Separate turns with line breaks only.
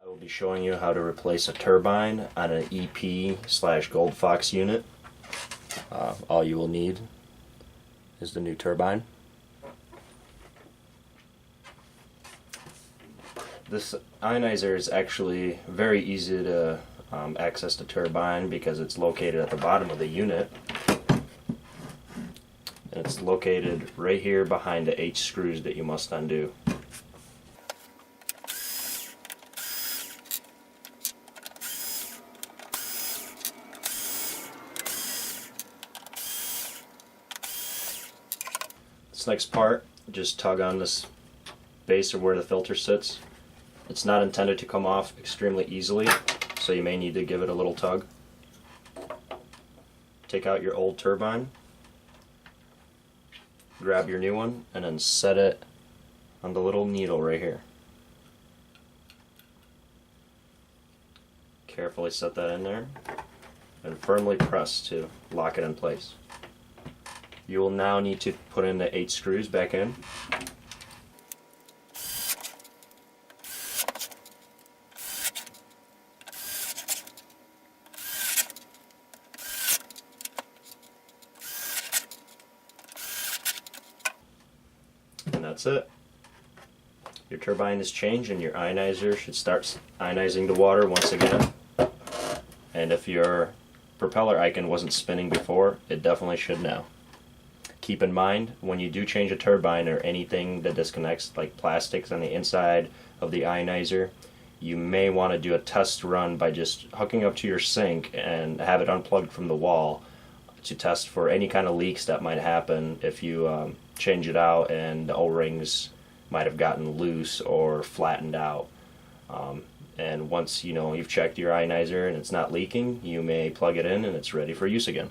I will be showing you how to replace a turbine on an EP/Goldfox unit. All you will need is the new turbine. This ionizer is actually very easy to access the turbine because it's located at the bottom of the unit. And it's located right here behind the H screws that you must undo. This next part, just tug on this base of where the filter sits. It's not intended to come off extremely easily, so you may need to give it a little tug. Take out your old turbine, grab your new one, and then set it on the little needle right here. Carefully set that in there and firmly press to lock it in place. You will now need to put in the 8 screws back in. And that's it. Your turbine is changed and your ionizer should start ionizing the water once again. And if your propeller icon wasn't spinning before, it definitely should now. Keep in mind, when you do change a turbine or anything that disconnects, like plastics on the inside of the ionizer, you may want to do a test run by just hooking up to your sink and have it unplugged from the wall to test for any kind of leaks that might happen if you change it out and the O-rings might have gotten loose or flattened out. And once you've checked your ionizer and it's not leaking, you may plug it in and it's ready for use again.